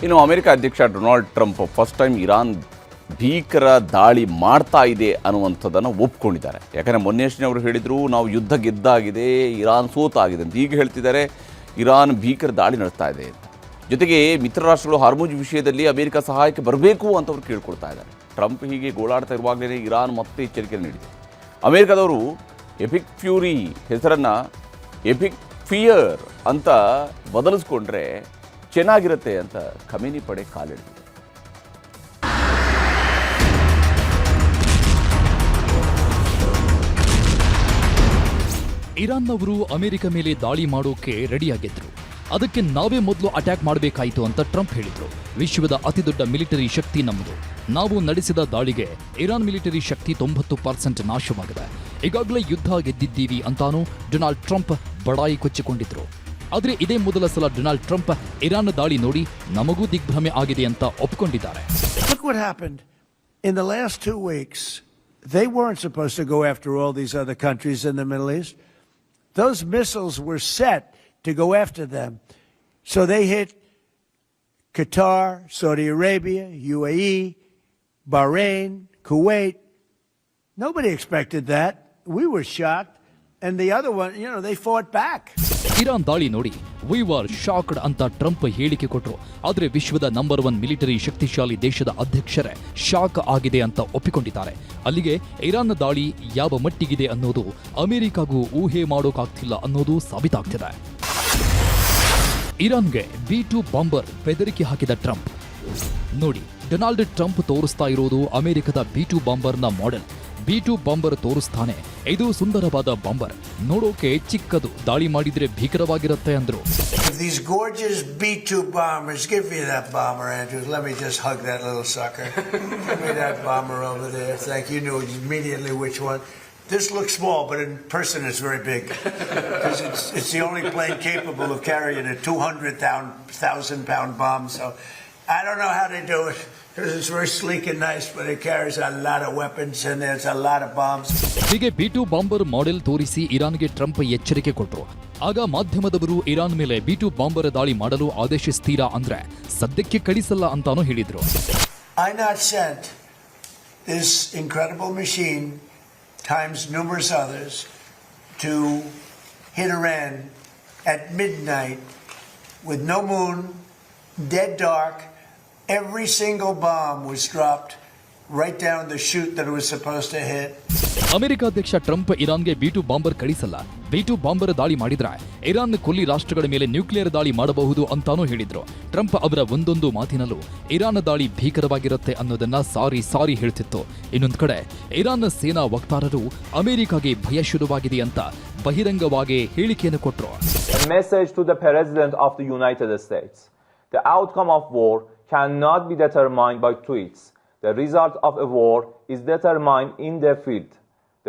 ಇನ್ನು ಅಮೆರಿಕ ಅಧ್ಯಕ್ಷ Donald Trump first time Iran ಭೀಕರ ದಾಳಿ ಮಾಡ್ತಾ ಇದೆ ಅನ್ನುವಂಥದ್ದನ್ನು ಒಪ್ಕೊಂಡಿದ್ದಾರೆ. ಯಾಕಂದರೆ ಮೊನ್ನೆಷ್ಟೇ ಅವರು ಹೇಳಿದರು ನಾವು ಯುದ್ಧ ಗೆದ್ದಾಗಿದೆ, ಇರಾನ್ ಸೋತಾಗಿದೆ ಅಂತ. ಈಗ ಹೇಳ್ತಿದ್ದಾರೆ ಇರಾನ್ ಭೀಕರ ದಾಳಿ ನಡೆಸ್ತಾ ಇದೆ ಅಂತ. ಜೊತೆಗೆ ಮಿತ್ರ ರಾಷ್ಟ್ರಗಳು ಹಾರ್ಮುಜ್ ವಿಷಯದಲ್ಲಿ ಅಮೆರಿಕ ಸಹಾಯಕ್ಕೆ ಬರಬೇಕು ಅಂತ ಅವರು ಕೇಳ್ಕೊಳ್ತಾ ಇದ್ದಾರೆ. ಟ್ರಂಪ್ ಹೀಗೆ ಗೋಳಾಡ್ತಾ ಇರುವಾಗಲೇ ಇರಾನ್ ಮತ್ತೆ ಎಚ್ಚರಿಕೆ ನೀಡಿದೆ. ಅಮೆರಿಕದವರು ಎಪಿಕ್ ಫ್ಯೂರಿ ಹೆಸರನ್ನು ಎಪಿಕ್ ಫಿಯರ್ ಅಂತ ಬದಲಿಸ್ಕೊಂಡ್ರೆ ಚೆನ್ನಾಗಿರುತ್ತೆ ಅಂತ ಖಮೇನಿ ಪಡೆ ಕಾಲಿಡಿದೆ. ಇರಾನ್ನವರು ಅಮೆರಿಕ ಮೇಲೆ ದಾಳಿ ಮಾಡೋಕೆ ರೆಡಿಯಾಗಿದ್ರು. ಅದಕ್ಕೆ ನಾವೇ ಮೊದಲು ಅಟ್ಯಾಕ್ ಮಾಡಬೇಕಾಯಿತು ಅಂತ ಟ್ರಂಪ್ ಹೇಳಿದ್ರು. ವಿಶ್ವದ ಅತಿದೊಡ್ಡ ಮಿಲಿಟರಿ ಶಕ್ತಿ ನಮ್ಮದು. ನಾವು ನಡೆಸಿದ ದಾಳಿಗೆ ಇರಾನ್ ಮಿಲಿಟರಿ ಶಕ್ತಿ 90% ನಾಶವಾಗಿದೆ. ಈಗಾಗಲೇ ಯುದ್ಧ ಗೆದ್ದಿದ್ದೀವಿ ಅಂತಾನೂ ಡೊನಾಲ್ಡ್ ಟ್ರಂಪ್ ಬಡಾಯಿ ಕೊಚ್ಚಿಕೊಂಡಿದ್ರು. ಆದರೆ ಇದೇ ಮೊದಲ ಸಲ ಡೊನಾಲ್ಡ್ ಟ್ರಂಪ್ ಇರಾನ್ ದಾಳಿ ನೋಡಿ ನಮಗೂ ದಿಗ್ಭ್ರಮೆ ಆಗಿದೆ ಅಂತ ಒಪ್ಕೊಂಡಿದ್ದಾರೆ. Look what happened in the last 2 weeks. They weren't supposed to go after all these other countries in the Middle East. Those missiles were set to go after them. So they hit Qatar, Saudi Arabia, UAE, Bahrain, Kuwait. Nobody expected that. We were shocked. And the other one, they fought back. Iran ದಾಳಿ ನೋಡಿ we were shocked ಅಂತ Trump ಹೇಳಿಕೆ ಕೊಟ್ಟರು. ಆದರೆ ವಿಶ್ವದ number 1 military ಶಕ್ತಿಶಾಲಿ ದೇಶದ ಅಧ್ಯಕ್ಷರೇ ಶಾಕ್ ಆಗಿದೆ ಅಂತ ಒಪ್ಪಿಕೊಂಡಿದ್ದಾರೆ. ಅಲ್ಲಿಗೆ ಇರಾನ್ ದಾಳಿ ಯಾವ ಮಟ್ಟಿಗಿದೆ ಅನ್ನೋದು ಅಮೆರಿಕಾಗೂ ಊಹೆ ಮಾಡೋಕಾಗ್ತಿಲ್ಲ ಅನ್ನೋದು ಸಾಬೀತಾಗ್ತಿದೆ. ಇರಾನ್ಗೆ B2 ಬಾಂಬರ್ ಬೆದರಿಕೆ ಹಾಕಿದ ಟ್ರಂಪ್ ನೋಡಿ. ಡೊನಾಲ್ಡ್ ಟ್ರಂಪ್ ತೋರಿಸ್ತಾ ಇರೋದು ಅಮೆರಿಕದ B2 ಬಾಂಬರ್ನ ಮಾಡೆಲ್. B2 ಬಾಂಬರ್ ತೋರಿಸ್ತಾನೆ. ಇದು ಸುಂದರವಾದ ಬಾಂಬರ್, ನೋಡೋಕೆ ಚಿಕ್ಕದು, ದಾಳಿ ಮಾಡಿದ್ರೆ ಭೀಕರವಾಗಿರುತ್ತೆ ಅಂದ್ರು. These gorgeous B2 bombers, give me that bomber, Andrews. Let me just hug that little sucker. Give me that bomber over there. Thank you. You knew immediately which one. This looks small, but in person it's very big. Because it's the only plane capable of carrying a 200,000-pound bomb. So I don't know how they do it. It's very sleek and nice, but it carries a lot of weapons and there's a lot of bombs. ಹೀಗೆ B2 bomber model ತೋರಿಸಿ ಇರಾನ್ಗೆ Trump ಎಚ್ಚರಿಕೆ ಕೊಟ್ಟರು. ಆಗ ಮಾಧ್ಯಮದವರು Iran ಮೇಲೆ B2 bomber ದಾಳಿ ಮಾಡಲು ಆದೇಶಿಸ್ತೀರಾ ಅಂದ್ರೆ ಸದ್ಯಕ್ಕೆ ಕಳಿಸಲ್ಲ ಅಂತಾನೂ ಹೇಳಿದ್ರು. I not sent this incredible machine times numerous others to hit Iran at midnight with no moon, dead dark. Every single bomb was dropped right down the chute that it was supposed to hit. America ಅಧ್ಯಕ್ಷ Trump ಇರಾನ್ಗೆ B2 bomber ಕಳಿಸಲ್ಲ. B2 bomber ದಾಳಿ ಮಾಡಿದ್ರೆ Iran ಕೊಲ್ಲಿ ರಾಷ್ಟ್ರಗಳ ಮೇಲೆ nuclear ದಾಳಿ ಮಾಡಬಹುದು ಅಂತಾನೂ ಹೇಳಿದ್ರು. ಟ್ರಂಪ್ ಅವರ ಒಂದೊಂದು ಮಾತಿನಲ್ಲೂ ಇರಾನ್ ದಾಳಿ ಭೀಕರವಾಗಿರುತ್ತೆ ಅನ್ನೋದನ್ನ ಸಾರಿ ಹೇಳ್ತಿತ್ತು. ಇನ್ನೊಂದು ಕಡೆ ಇರಾನ್ ಸೇನಾ ವಕ್ತಾರರು ಅಮೆರಿಕಾಗೆ ಭಯ ಶುರುವಾಗಿದೆ ಅಂತ ಬಹಿರಂಗವಾಗಿ ಹೇಳಿಕೆಯನ್ನು ಕೊಟ್ಟರು. Message to the President of the United States. The outcome of war cannot be determined by tweets. The result of a war is determined in the field,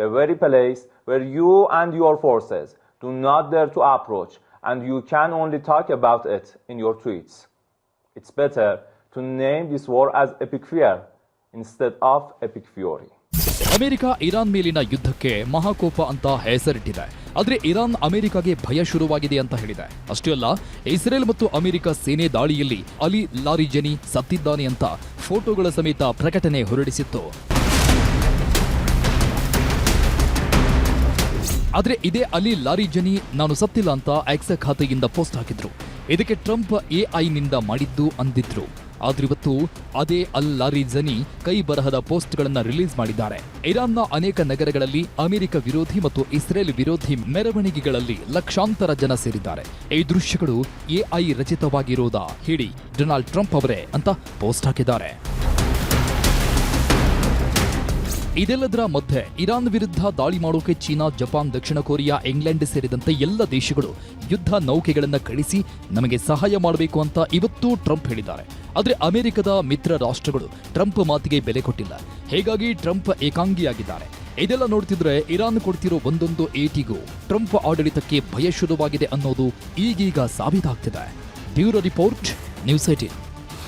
the very place where you and your forces do not dare to approach, and you can only talk about it in your tweets. It's better to name this war as Epic Fear instead of Epic Fury. America Iran ಮೇಲಿನ ಯುದ್ಧಕ್ಕೆ ಮಹಾಕೋಪ ಅಂತ ಹೆಸರಿಟ್ಟಿದೆ. ಆದರೆ Iran ಅಮೆರಿಕಾಗೆ ಭಯ ಶುರುವಾಗಿದೆ ಅಂತ ಹೇಳಿದೆ. ಅಷ್ಟೇ ಅಲ್ಲ, ಇಸ್ರೇಲ್ ಮತ್ತು ಅಮೆರಿಕ ಸೇನೆ ದಾಳಿಯಲ್ಲಿ ಅಲಿ ಲಾರಿಜನಿ ಸತ್ತಿದ್ದಾನೆ ಅಂತ ಫೋಟೋಗಳ ಸಮೇತ ಪ್ರಕಟಣೆ ಹೊರಡಿಸಿತ್ತು. ಆದರೆ ಇದೇ ಅಲಿ ಲಾರಿಜನಿ ನಾನು ಸತ್ತಿಲ್ಲ ಅಂತ ಎಕ್ಸ್ ಖಾತೆಯಿಂದ ಪೋಸ್ಟ್ ಹಾಕಿದ್ರು. ಇದಕ್ಕೆ ಟ್ರಂಪ್ AI-ನಿಂದ ಮಾಡಿದ್ದು ಅಂದಿದ್ರು. ಆದ್ರೆ ಇವತ್ತು ಅದೇ ಅಲ್ ಲಾರಿಜನಿ ಕೈ ಬರಹದ ಪೋಸ್ಟ್ಗಳನ್ನ ರಿಲೀಸ್ ಮಾಡಿದ್ದಾರೆ. ಇರಾನ್ನ ಅನೇಕ ನಗರಗಳಲ್ಲಿ ಅಮೆರಿಕ ವಿರೋಧಿ ಮತ್ತು ಇಸ್ರೇಲ್ ವಿರೋಧಿ ಮೆರವಣಿಗೆಗಳಲ್ಲಿ ಲಕ್ಷಾಂತರ ಜನ ಸೇರಿದ್ದಾರೆ. ಈ ದೃಶ್ಯಗಳು AI ರಚಿತವಾಗಿರೋದಾ ಹೇಳಿ ಡೊನಾಲ್ಡ್ ಟ್ರಂಪ್ ಅವರೇ ಅಂತ ಪೋಸ್ಟ್ ಹಾಕಿದ್ದಾರೆ. ಇದೆಲ್ಲದರ ಮಧ್ಯೆ ಇರಾನ್ ವಿರುದ್ಧ ದಾಳಿ ಮಾಡೋಕೆ ಚೀನಾ, ಜಪಾನ್, ದಕ್ಷಿಣ ಕೊರಿಯಾ, ಇಂಗ್ಲೆಂಡ್ ಸೇರಿದಂತೆ ಎಲ್ಲ ದೇಶಗಳು ಯುದ್ಧ ನೌಕೆಗಳನ್ನು ಕಳಿಸಿ ನಮಗೆ ಸಹಾಯ ಮಾಡಬೇಕು ಅಂತ ಇವತ್ತು ಟ್ರಂಪ್ ಹೇಳಿದ್ದಾರೆ. ಆದರೆ ಅಮೆರಿಕದ ಮಿತ್ರ ರಾಷ್ಟ್ರಗಳು ಟ್ರಂಪ್ ಮಾತಿಗೆ ಬೆಲೆ ಕೊಟ್ಟಿಲ್ಲ. ಹೀಗಾಗಿ ಟ್ರಂಪ್ ಏಕಾಂಗಿಯಾಗಿದ್ದಾರೆ. ಇದೆಲ್ಲ ನೋಡ್ತಿದ್ರೆ ಇರಾನ್ ಕೊಡ್ತಿರೋ ಒಂದೊಂದು ಏಟಿಗೂ ಟ್ರಂಪ್ ಆಡಳಿತಕ್ಕೆ ಭಯ ಶುರುವಾಗಿದೆ ಅನ್ನೋದು ಈಗೀಗ ಸಾಬೀತಾಗ್ತಿದೆ. Bureau report, news 18.